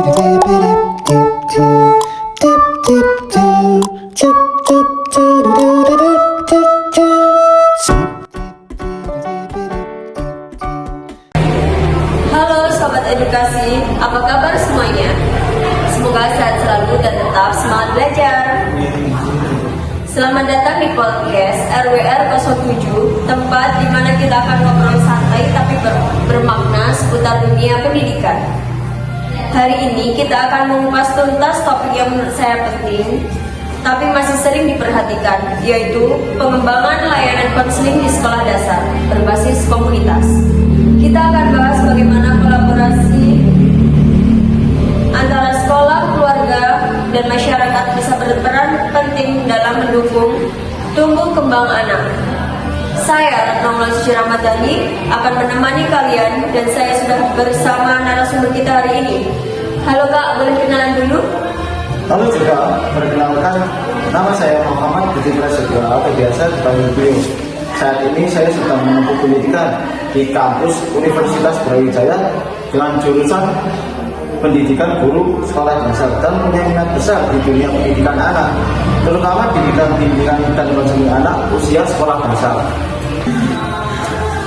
Sobat Edukasi, apa kabar semuanya? Semoga sehat selalu dan tetap semangat belajar. Selamat datang di podcast RWR 07, tempat di mana kita akan ngobrol santai tapi bermakna seputar dunia pendidikan. Hari ini kita akan mengupas tuntas topik yang menurut saya penting, tapi masih sering diperhatikan, yaitu pengembangan layanan konseling di sekolah dasar berbasis komunitas. Kita akan bahas bagaimana kolaborasi antara sekolah, keluarga, dan masyarakat bisa berperan penting dalam mendukung tumbuh kembang anak. Saya, Retno Suci Ramadhani, akan menemani kalian dan saya sudah bersama narasumber kita hari ini. Halo Kak, boleh kenalan dulu? Halo juga, perkenalkan, nama saya Muhammad Budi Prasetyo atau biasa dipanggil Beliau. Saat ini saya sedang menempuh pendidikan di kampus Universitas Brawijaya dengan jurusan pendidikan guru sekolah dasar dan punya minat besar di dunia pendidikan anak, terutama di bidang pendidikan dan konseling anak usia sekolah dasar.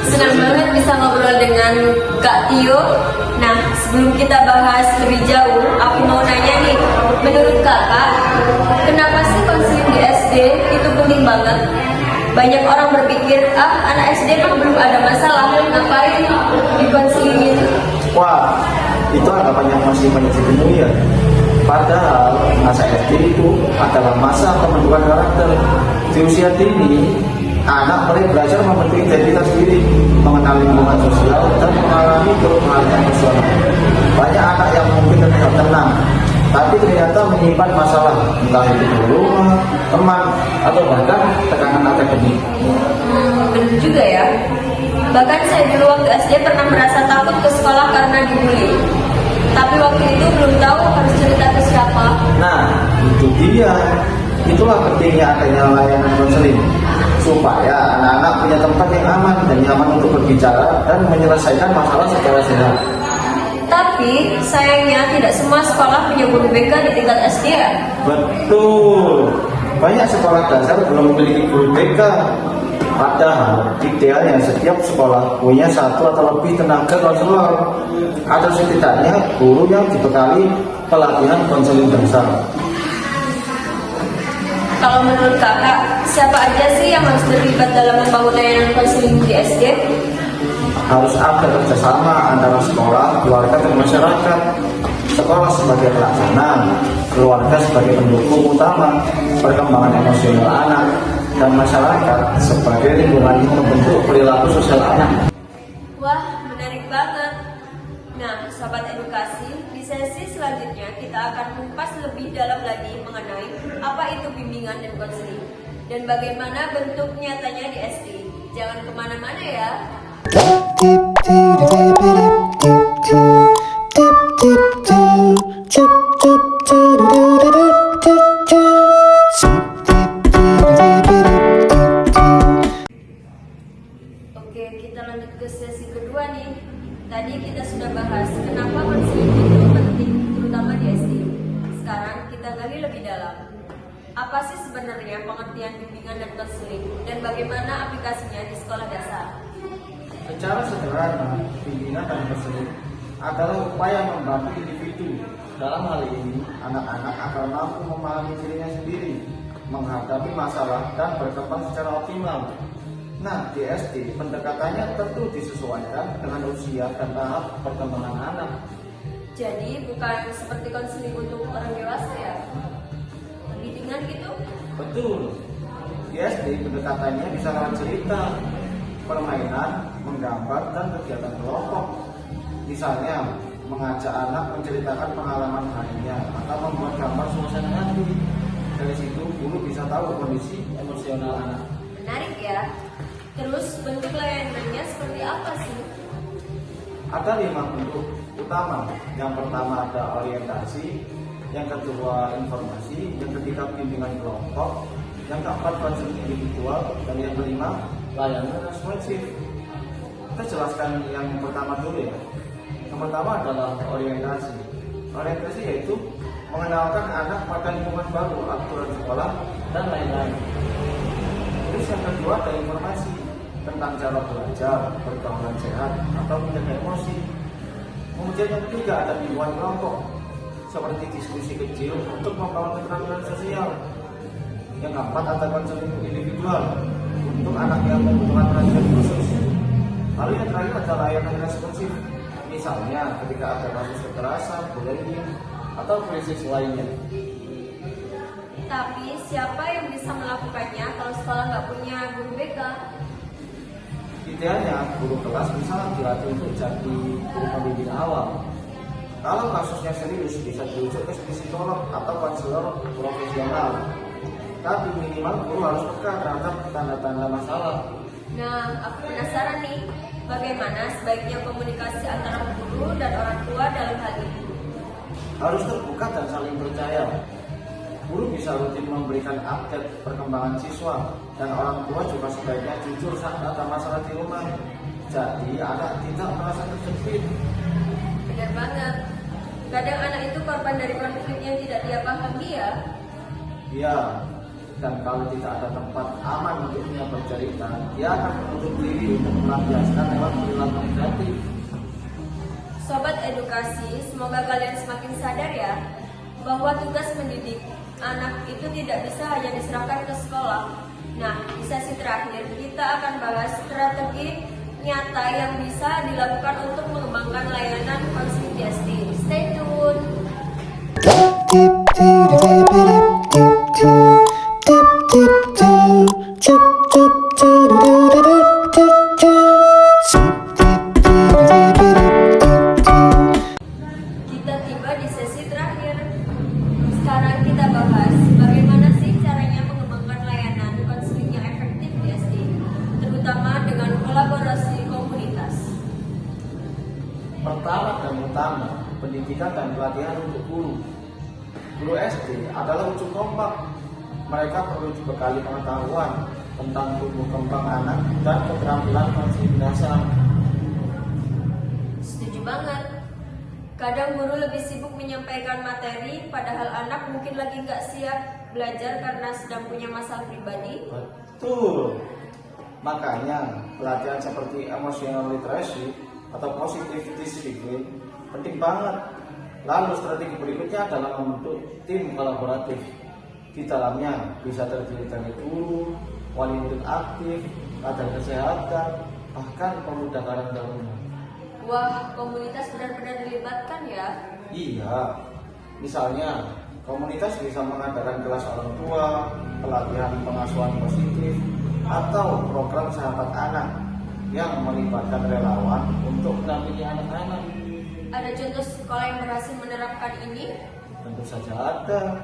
Senang banget bisa ngobrol dengan Kak Tio. Nah, sebelum kita bahas lebih jauh, aku mau nanya nih, menurut Kakak, kenapa sih konseling di SD itu penting banget? Banyak orang berpikir, anak SD mah belum ada masalah, ngapain dikonselingin? Wah, itu anggapan yang masih banyak ditemui ya. Padahal masa SD itu adalah masa pembentukan karakter. Di usia dini, anak mulai belajar membentuk identitas diri, mengenal lingkungan sosial, dan mengalami perubahan personal. Banyak anak yang mungkin terlihat tenang, tapi ternyata menyimpan masalah, entah itu di rumah, teman, atau bahkan tekanan akademik. Benar juga ya. Bahkan saya dulu waktu SD pernah merasa takut ke sekolah karena dibully. Tapi waktu itu belum tahu harus cerita ke siapa. Nah, itu dia. Itulah pentingnya adanya layanan konseling, supaya anak-anak punya tempat yang aman dan nyaman untuk berbicara dan menyelesaikan masalah secara sehat. Tapi sayangnya tidak semua sekolah punya guru BK di tingkat SD ya? Betul. Banyak sekolah dasar belum memiliki guru BK. Padahal idealnya setiap sekolah punya satu atau lebih tenaga konselor atau setidaknya guru yang dibekali pelatihan konseling dasar. Kalau menurut Kakak, siapa aja sih yang harus terlibat dalam membangun layanan konseling di SD? Harus ada kerjasama antara sekolah, keluarga, dan masyarakat. Sekolah sebagai pelaksana, keluarga sebagai pendukung utama perkembangan emosional anak, dan masyarakat sebagai lingkungan yang membentuk perilaku sosial anak. Wah, menarik banget. Nah, Sobat Edukasi, di sesi selanjutnya kita akan mengupas lebih dalam lagi mengenai apa itu bimbingan dan konseling dan bagaimana bentuk nyatanya di SD. Jangan kemana-mana ya. Oke, kita lanjut ke sesi kedua nih. Tadi kita sudah bahas kenapa konseling itu penting, terutama di SD. Sekarang kita gali lebih dalam. Apa sih sebenarnya pengertian bimbingan dan konseling dan bagaimana aplikasinya di sekolah dasar? Secara sederhana, bimbingan dan konseling adalah upaya membantu individu, dalam hal ini anak-anak, agar mampu memahami dirinya sendiri, menghadapi masalah, dan berkembang secara optimal. Nah, di SD pendekatannya tentu disesuaikan dengan usia dan tahap perkembangan anak. Jadi bukan seperti konseling untuk orang dewasa ya? Bimbingan gitu? Betul. Di SD pendekatannya bisa lewat cerita, permainan, menggambar, dan kegiatan kelompok. Misalnya, mengajak anak menceritakan pengalaman harinya atau membuat gambar suasana hati. Dari situ guru bisa tahu kondisi emosional anak. Menarik ya. Terus bentuk layanannya seperti apa sih? Ada 5 bentuk utama. Yang pertama ada orientasi, yang kedua informasi, yang ketiga bimbingan kelompok, yang keempat konseling individual, dan yang kelima layanan responsif. Kita jelaskan yang pertama dulu ya. Yang pertama adalah orientasi. Orientasi yaitu mengenalkan anak pada lingkungan baru, aturan sekolah, dan lain-lain. Terus yang kedua ada informasi tentang cara belajar, pergaulan sehat, atau menjaga emosi. Kemudian yang ketiga ada bimbingan kelompok, seperti diskusi kecil untuk membangun keterampilan sosial. Yang keempat ada konseling individual untuk anak yang membutuhkan perhatian khusus. Lalu yang terakhir ada layanan responsif, misalnya ketika ada kasus kekerasan, bullying, atau krisis lainnya. Tapi siapa yang bisa melakukannya kalau sekolah nggak punya guru BK? Idealnya guru kelas bisa dilatih untuk jadi guru pembimbing awal. Kalau kasusnya serius bisa dirujuk ke psikolog atau konselor profesional. Tapi minimal guru harus peka terhadap tanda-tanda masalah. Nah, aku penasaran nih, bagaimana sebaiknya komunikasi antara guru dan orang tua dalam hal ini? Harus terbuka dan saling percaya. Guru bisa rutin memberikan update perkembangan siswa, dan orang tua juga sebaiknya jujur saat ada masalah di rumah. Jadi anak tidak merasa terjepit. Benar banget. Kadang anak itu korban dari konflik yang tidak dia pahami ya. Iya, dan kalau tidak ada tempat aman untuknya bercerita, dia akan menutup diri untuk melampiaskan lewat perilaku negatif. Sobat edukasi, semoga kalian semakin sadar ya, bahwa tugas mendidik anak itu tidak bisa hanya diserahkan ke sekolah. Nah, di sesi terakhir kita akan bahas strategi nyata yang bisa dilakukan untuk mengembangkan layanan konseling di SD. Stay tune. Kita tiba di sesi terakhir. Sekarang kita bahas bagaimana sih caranya mengembangkan layanan konseling yang efektif di SD, terutama dengan kolaborasi komunitas. Pertama dan utama, pendidikan dan pelatihan untuk guru. Guru SD adalah ujung kompak. Mereka perlu dibekali pengetahuan tentang tumbuh kembang anak dan keterampilan konseling dasar. Setuju banget. Kadang guru lebih sibuk menyampaikan materi, padahal anak mungkin lagi nggak siap belajar karena sedang punya masalah pribadi. Betul. Makanya pelatihan seperti emotional literacy atau positive discipline penting banget. Lalu strategi berikutnya adalah membentuk tim kolaboratif. Di dalamnya bisa terdiri dari guru, wali murid aktif, kader kesehatan, bahkan pemuda karang taruna. Wah, komunitas benar-benar dilibatkan ya. Iya, misalnya komunitas bisa mengadakan kelas orang tua, pelatihan pengasuhan positif, atau program sahabat anak yang melibatkan relawan untuk mendampingi anak-anak. Ada contoh sekolah yang berhasil menerapkan ini? Tentu saja ada.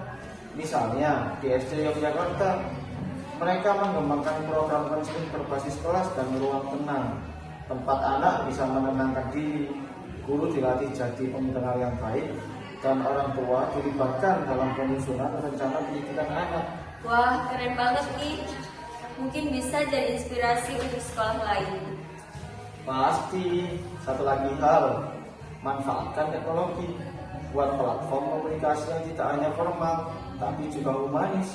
Misalnya di SD Yogyakarta, mereka mengembangkan program konseling berbasis kelas dan ruang tenang. Tempat anak bisa menenangkan diri, guru dilatih jadi pendengar yang baik, dan orang tua dilibatkan dalam penyusunan rencana pendidikan anak. Wah, keren banget nih. Mungkin bisa jadi inspirasi untuk sekolah lain. Pasti. Satu lagi hal, manfaatkan teknologi. Buat platform komunikasi yang tidak hanya formal, tapi juga humanis.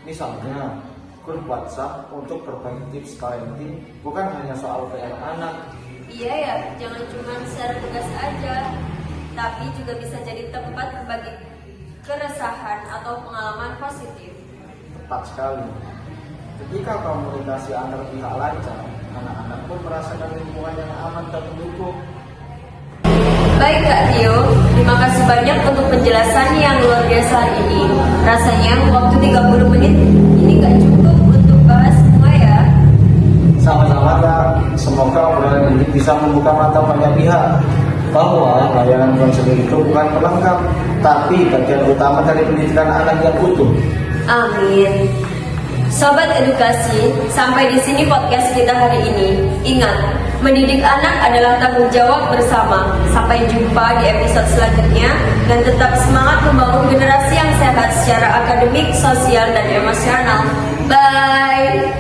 Misalnya, grup WhatsApp untuk berbagi tips parenting, bukan hanya soal PR anak. Iya ya, jangan cuma share tugas aja, tapi juga bisa jadi tempat berbagi keresahan atau pengalaman positif. Tepat sekali. Ketika komunikasi antar pihak lancar, anak-anak pun merasakan lingkungan yang aman dan mendukung. Baik Kak Tio, terima kasih banyak untuk penjelasan yang luar biasa hari ini. Rasanya waktu 30 menit ini gak cukup untuk bahas semua ya. Sama-sama Kak, semoga obrolan ini bisa membuka mata banyak pihak bahwa layanan konseling itu bukan pelengkap, tapi bagian utama dari pendidikan anak yang utuh. Amin. Sobat edukasi, sampai di sini podcast kita hari ini. Ingat, mendidik anak adalah tanggung jawab bersama. Sampai jumpa di episode selanjutnya dan tetap semangat membangun generasi yang sehat secara akademik, sosial, dan emosional. Bye.